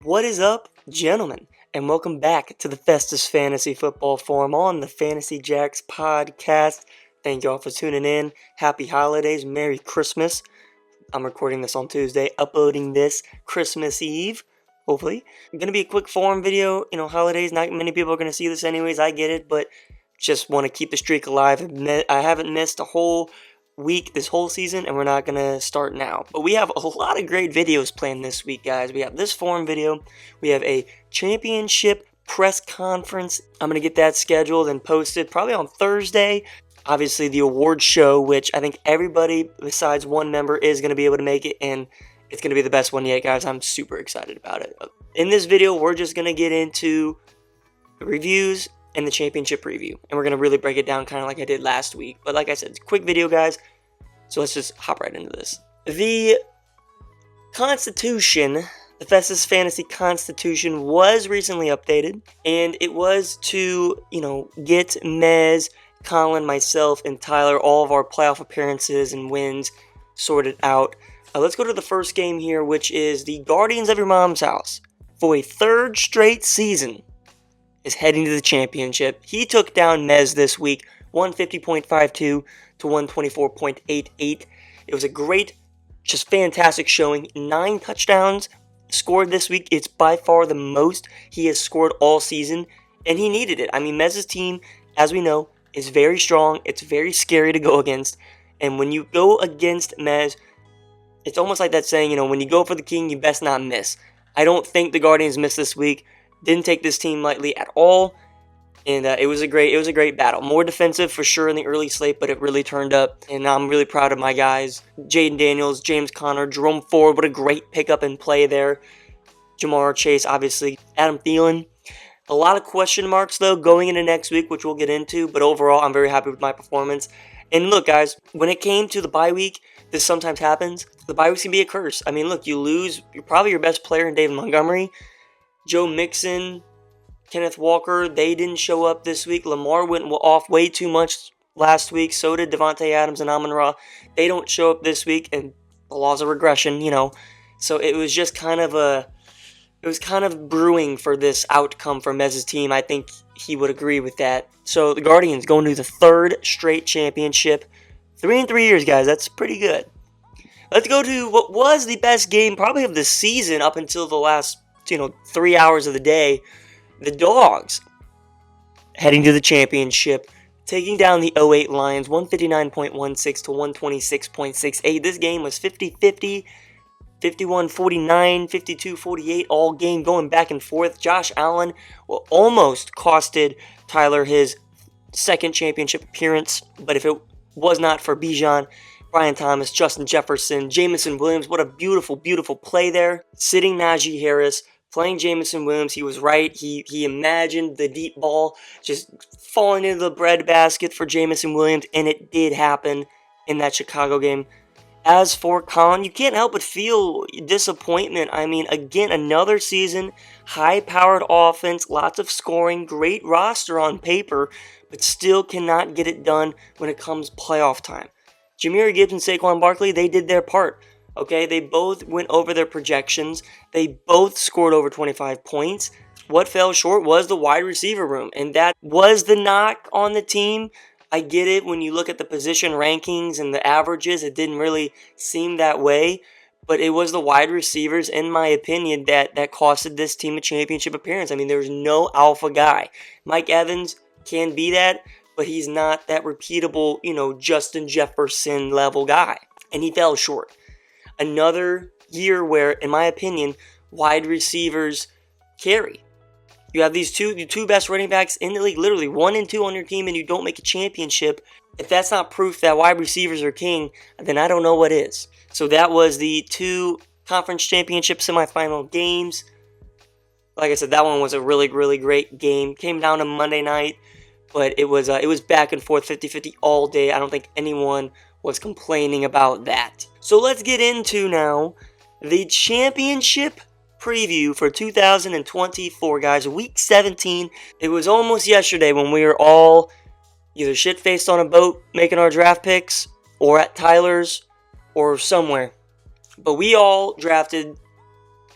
What is up, gentlemen? And welcome back to the Festus Fantasy Football Forum on the Fantasy Jacks podcast. Thank you all for tuning in. Happy holidays. Merry Christmas. I'm recording this on Tuesday, uploading this Christmas Eve, hopefully. Going to be a quick forum video. Holidays, not many people are going to see this anyways. I get it, but just want to keep the streak alive. I haven't missed a whole week this whole season, and we're not going to start now. But we have a lot of great videos planned this week, guys. We have this forum video. We have a championship press conference. I'm going to get that scheduled and posted probably on Thursday. Obviously, the award show, which I think everybody besides one member is going to be able to make it, and it's going to be the best one yet, guys. I'm super excited about it. In this video, we're just going to get into the reviews and the championship preview, and we're going to really break it down kind of like I did last week. But like I said, it's a quick video, guys, so let's just hop right into this. The Constitution, the Festus Fantasy Constitution, was recently updated, and it was to, get Mez, Colin, myself, and Tyler, all of our playoff appearances and wins sorted out. Let's go to the first game here, which is the Guardians of Your Mom's House. For a third straight season, is heading to the championship. He took down Mez this week, 150.52 to 124.88. It was a great, just fantastic showing. 9 touchdowns scored this week. It's by far the most he has scored all season, and he needed it. I mean, Mez's team, as we know, is very strong. It's very scary to go against, and when you go against Mez, it's almost like that saying, when you go for the king, you best not miss. I don't think the Guardians missed this week. Didn't take this team lightly at all, and it was a great battle. More defensive for sure in the early slate, but it really turned up, and I'm really proud of my guys. Jaden Daniels, James Conner, Jerome Ford, what a great pickup and play there. Jamar Chase, obviously. Adam Thielen. A lot of question marks, though, going into next week, which we'll get into, but overall, I'm very happy with my performance. And look, guys, when it came to the bye week, this sometimes happens. The bye weeks can be a curse. I mean, look, you lose probably your best player in David Montgomery. Joe Mixon, Kenneth Walker, they didn't show up this week. Lamar went off way too much last week. So did Devontae Adams and Amon-Ra. They don't show up this week, and the laws of regression, So it was just kind of brewing for this outcome for Mez's team. I think he would agree with that. So the Guardians going to the third straight championship. 3 in 3 years, guys. That's pretty good. Let's go to what was the best game probably of the season up until the last 3 hours of the day. The Dawgs heading to the championship, taking down the 08 Lions, 159.16 to 126.68. This game was 50-50, 51-49, 52-48, all game going back and forth. Josh Allen almost costed Tyler his second championship appearance, but if it was not for Bijan, Brian Thomas, Justin Jefferson, Jamison Williams, what a beautiful, beautiful play there. Sitting Najee Harris, playing Jamison Williams, he was right. He imagined the deep ball just falling into the breadbasket for Jamison Williams, and it did happen in that Chicago game. As for Colin, you can't help but feel disappointment. I mean, again, another season, high-powered offense, lots of scoring, great roster on paper, but still cannot get it done when it comes playoff time. Jahmyr Gibbs and Saquon Barkley, they did their part. Okay, they both went over their projections. They both scored over 25 points. What fell short was the wide receiver room, and that was the knock on the team. I get it when you look at the position rankings and the averages, it didn't really seem that way, but it was the wide receivers, in my opinion, that costed this team a championship appearance. I mean, there's no alpha guy. Mike Evans can be that, but he's not that repeatable, Justin Jefferson level guy, and he fell short. Another year where, in my opinion, wide receivers carry. You have the two best running backs in the league, literally 1 and 2 on your team, and you don't make a championship. If that's not proof that wide receivers are king, then I don't know what is. So that was the 2 conference championship semifinal games. Like I said, that one was a really, really great game. Came down to Monday night, but it was back and forth, 50-50 all day. I don't think anyone was complaining about that. So let's get into now the championship preview for 2024, guys. Week 17. It was almost yesterday when we were all either shit-faced on a boat making our draft picks, or at Tyler's, or somewhere. But we all drafted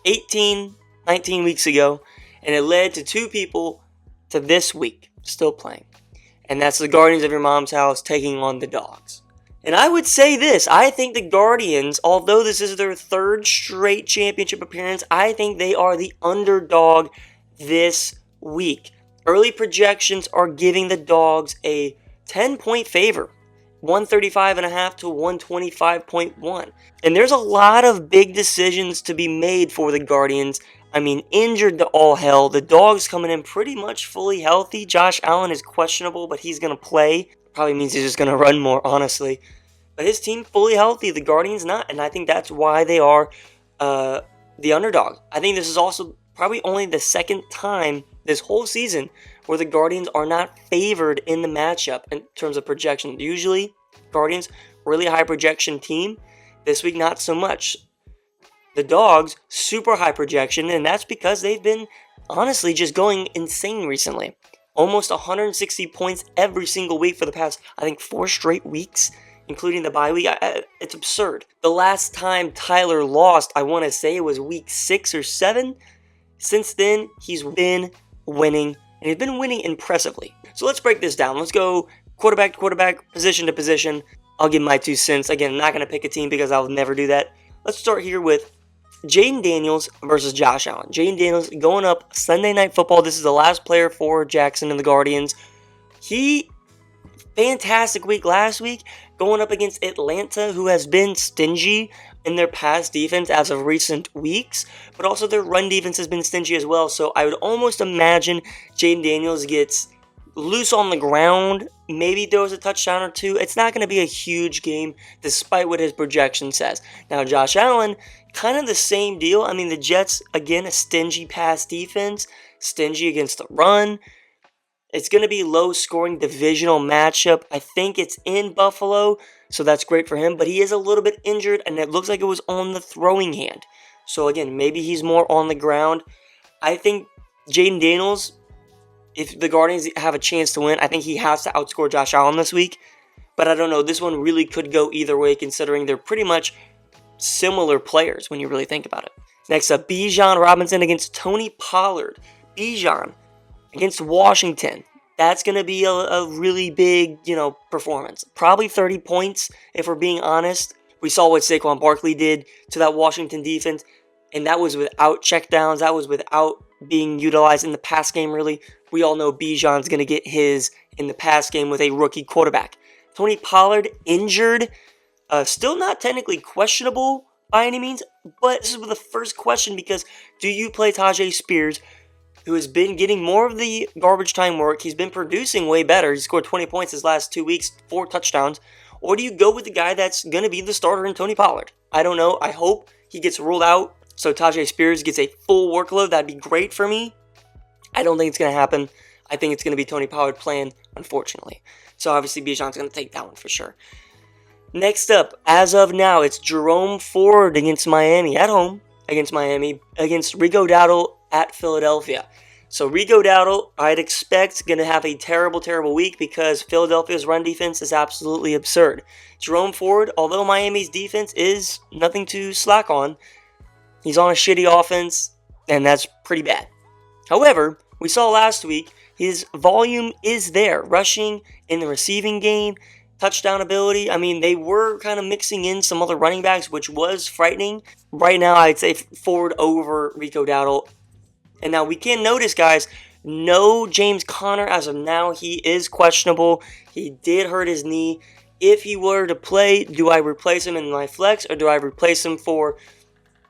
18 19 weeks ago, and it led to 2 people to this week still playing. And that's the Guardians of your mom's house taking on the Dawgs. And I would say this, I think the Guardians, although this is their 3rd straight championship appearance, I think they are the underdog this week. Early projections are giving the Dawgs a 10-point favor, 135.5 to 125.1. And there's a lot of big decisions to be made for the Guardians. I mean, injured to all hell. The Dawgs coming in pretty much fully healthy. Josh Allen is questionable, but he's going to play. Probably means he's just going to run more, honestly. But his team fully healthy. The Guardians not. And I think that's why they are the underdog. I think this is also probably only the 2nd time this whole season where the Guardians are not favored in the matchup in terms of projection. Usually, Guardians, really high projection team. This week, not so much. The Dawgs, super high projection, and that's because they've been, honestly, just going insane recently. Almost 160 points every single week for the past, I think, 4 straight weeks, including the bye week. It's absurd. The last time Tyler lost, I want to say it was week 6 or 7. Since then, he's been winning, and he's been winning impressively. So let's break this down. Let's go quarterback to quarterback, position to position. I'll give my 2 cents. Again, I'm not going to pick a team because I'll never do that. Let's start here with Jaden Daniels versus Josh Allen. Jaden Daniels going up Sunday Night Football. This is the last player for Jaxon and the Guardians. Fantastic week last week, going up against Atlanta, who has been stingy in their pass defense as of recent weeks, but also their run defense has been stingy as well. So I would almost imagine Jaden Daniels gets loose on the ground, maybe throws a touchdown or 2. It's not going to be a huge game, despite what his projection says. Now, Josh Allen, kind of the same deal. I mean, the Jets, again, a stingy pass defense, stingy against the run. It's going to be low-scoring divisional matchup. I think it's in Buffalo, so that's great for him. But he is a little bit injured, and it looks like it was on the throwing hand. So, again, maybe he's more on the ground. I think Jaden Daniels, if the Guardians have a chance to win, I think he has to outscore Josh Allen this week. But I don't know. This one really could go either way, considering they're pretty much similar players when you really think about it. Next up, Bijan Robinson against Tony Pollard. Bijan against Washington. That's going to be a really big, performance. Probably 30 points, if we're being honest. We saw what Saquon Barkley did to that Washington defense, and that was without checkdowns. That was without being utilized in the pass game, really. We all know Bijan's going to get his in the pass game with a rookie quarterback. Tony Pollard injured. Still not technically questionable by any means, but this is the first question because do you play Tyjae Spears, who has been getting more of the garbage time work? He's been producing way better. He scored 20 points his last 2 weeks, 4 touchdowns. Or do you go with the guy that's going to be the starter in Tony Pollard? I don't know. I hope he gets ruled out so Tyjae Spears gets a full workload. That'd be great for me. I don't think it's going to happen. I think it's going to be Tony Pollard playing, unfortunately. So obviously Bijan's going to take that one for sure. Next up, as of now, it's Jerome Ford against Miami at home, against Rico Dowdle at Philadelphia. So Rico Dowdle, I'd expect, going to have a terrible, terrible week because Philadelphia's run defense is absolutely absurd. Jerome Ford, although Miami's defense is nothing to slack on, he's on a shitty offense, and that's pretty bad. However, we saw last week, his volume is there. Rushing in the receiving game, touchdown ability. I mean, they were kind of mixing in some other running backs, which was frightening. Right now, I'd say Ford over Rico Dowdle. And now we can notice, guys, no James Conner as of now. He is questionable. He did hurt his knee. If he were to play, do I replace him in my flex or do I replace him for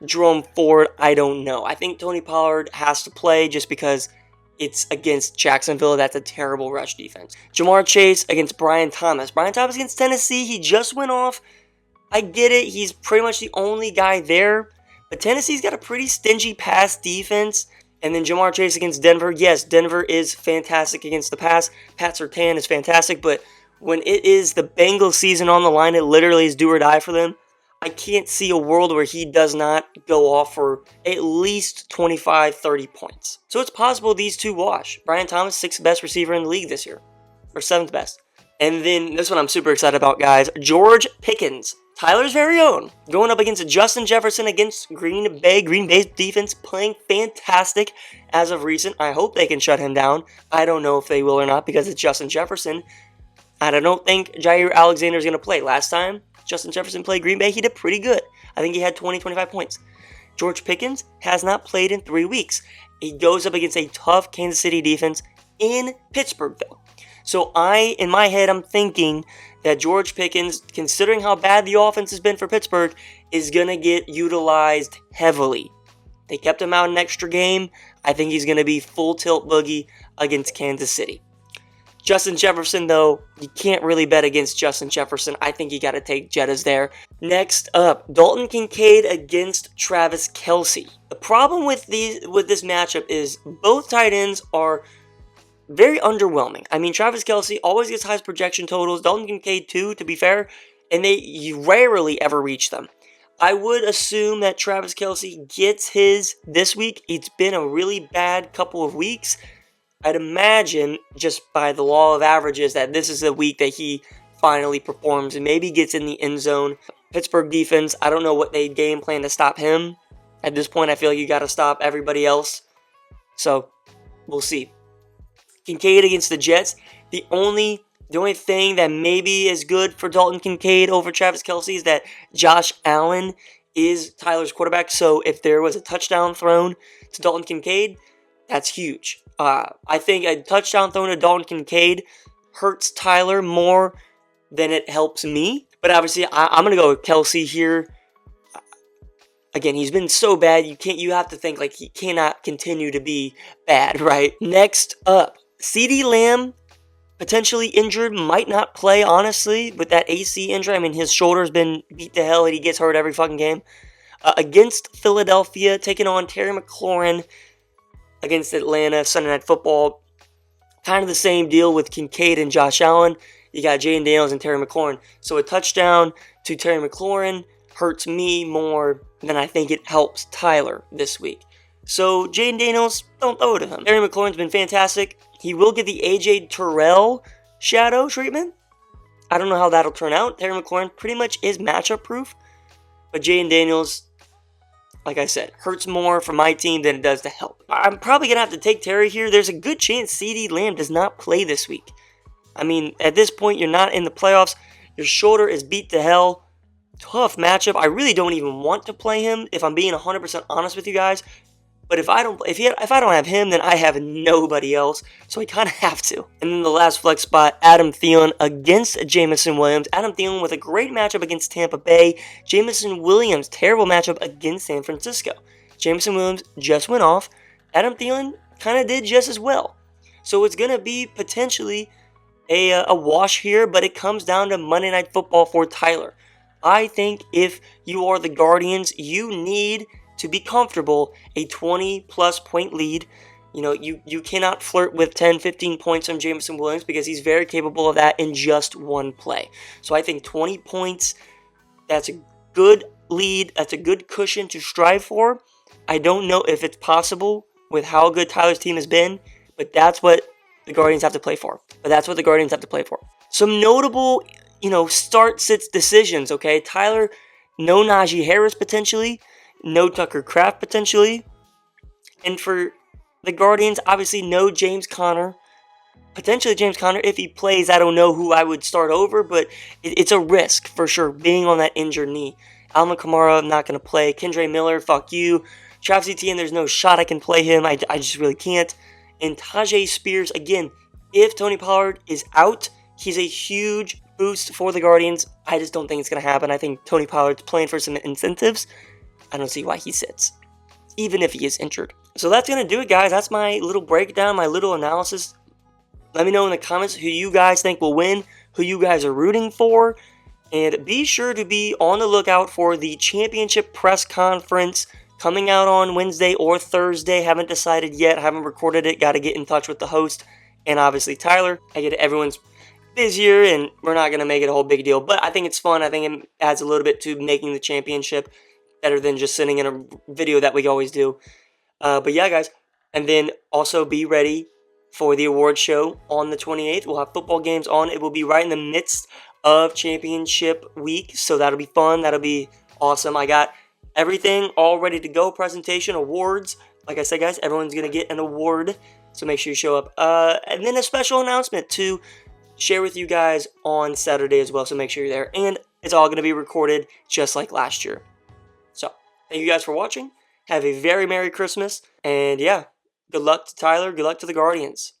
Jerome Ford? I don't know. I think Tony Pollard has to play just because it's against Jacksonville. That's a terrible rush defense. Jamar Chase against Brian Thomas. Brian Thomas against Tennessee. He just went off. I get it. He's pretty much the only guy there. But Tennessee's got a pretty stingy pass defense. And then Jamar Chase against Denver. Yes, Denver is fantastic against the pass. Pat Surtain is fantastic. But when it is the Bengals season on the line, it literally is do or die for them. I can't see a world where he does not go off for at least 25, 30 points. So it's possible these two wash. Brian Thomas, 6th best receiver in the league this year. Or 7th best. And then this one I'm super excited about, guys. George Pickens, Tyler's very own, going up against Justin Jefferson against Green Bay. Green Bay's defense playing fantastic as of recent. I hope they can shut him down. I don't know if they will or not because it's Justin Jefferson. I don't think Jair Alexander is going to play. Last time Justin Jefferson played Green Bay, he did pretty good. I think he had 20, 25 points. George Pickens has not played in 3 weeks. He goes up against a tough Kansas City defense in Pittsburgh, though. So in my head, I'm thinking that George Pickens, considering how bad the offense has been for Pittsburgh, is going to get utilized heavily. They kept him out an extra game. I think he's going to be full tilt boogie against Kansas City. Justin Jefferson, though, you can't really bet against Justin Jefferson. I think you got to take Jettas there. Next up, Dalton Kincaid against Travis Kelce. The problem with this matchup is both tight ends are very underwhelming. I mean, Travis Kelce always gets highest projection totals. Dalton Kincaid too, to be fair, and you rarely ever reach them. I would assume that Travis Kelce gets his this week. It's been a really bad couple of weeks. I'd imagine, just by the law of averages, that this is the week that he finally performs and maybe gets in the end zone. Pittsburgh defense, I don't know what they game plan to stop him. At this point, I feel like you got to stop everybody else. So, we'll see. Kincaid against the Jets. The only thing that maybe is good for Dalton Kincaid over Travis Kelce is that Josh Allen is Tyler's quarterback. So, if there was a touchdown thrown to Dalton Kincaid, that's huge. I think a touchdown thrown to Dalton Kincaid hurts Tyler more than it helps me. But obviously, I'm going to go with Kelce here. Again, he's been so bad, you have to think like he cannot continue to be bad, right? Next up, CeeDee Lamb, potentially injured, might not play, honestly, with that AC injury. I mean, his shoulder's been beat to hell and he gets hurt every fucking game. Against Philadelphia, taking on Terry McLaurin against Atlanta, Sunday Night Football. Kind of the same deal with Kincaid and Josh Allen. You got Jaden Daniels and Terry McLaurin. So a touchdown to Terry McLaurin hurts me more than I think it helps Tyler this week. So Jaden Daniels, don't throw it to him. Terry McLaurin's been fantastic. He will get the AJ Terrell shadow treatment. I don't know how that'll turn out. Terry McLaurin pretty much is matchup proof. But Jaden Daniels, like I said, hurts more for my team than it does to help. I'm probably going to have to take Terry here. There's a good chance CeeDee Lamb does not play this week. I mean, at this point, you're not in the playoffs. Your shoulder is beat to hell. Tough matchup. I really don't even want to play him, if I'm being 100% honest with you guys. But if I don't have him, then I have nobody else. So I kind of have to. And then the last flex spot, Adam Thielen against Jameson Williams. Adam Thielen with a great matchup against Tampa Bay. Jameson Williams, terrible matchup against San Francisco. Jameson Williams just went off. Adam Thielen kind of did just as well. So it's going to be potentially a wash here, but it comes down to Monday Night Football for Tyler. I think if you are the Guardians, you need to be comfortable a 20-plus point lead. You know, you cannot flirt with 10, 15 points on Jameson Williams because he's very capable of that in just one play. So I think 20 points, that's a good lead. That's a good cushion to strive for. I don't know if it's possible with how good Tyler's team has been, but that's what the Guardians have to play for. Some notable, start-sits decisions, okay? Tyler, no Najee Harris potentially. No Tucker Kraft potentially. And for the Guardians, obviously no James Conner. Potentially James Conner. If he plays, I don't know who I would start over, but it's a risk for sure, being on that injured knee. Alvin Kamara, not going to play. Kendre Miller, fuck you. Travis Etienne, there's no shot I can play him. I just really can't. And Tajay Spears, again, if Tony Pollard is out, he's a huge boost for the Guardians. I just don't think it's going to happen. I think Tony Pollard's playing for some incentives. I don't see why he sits, even if he is injured. So that's going to do it, guys. That's my little breakdown, my little analysis. Let me know in the comments who you guys think will win, who you guys are rooting for. And be sure to be on the lookout for the championship press conference coming out on Wednesday or Thursday. Haven't decided yet. Haven't recorded it. Got to get in touch with the host and obviously Tyler. I get it. Everyone's busier and we're not going to make it a whole big deal. But I think it's fun. I think it adds a little bit to making the championship better than just sitting in a video that we always do. But yeah, guys. And then also be ready for the award show on the 28th. We'll have football games on. It will be right in the midst of championship week, so that'll be fun. That'll be awesome. I got everything all ready to go. Presentation, awards. Like I said, guys, everyone's going to get an award, so make sure you show up. And then a special announcement to share with you guys on Saturday as well, so make sure you're there. And it's all going to be recorded just like last year. So, thank you guys for watching. Have a very Merry Christmas. And yeah, good luck to Tyler. Good luck to the Guardians.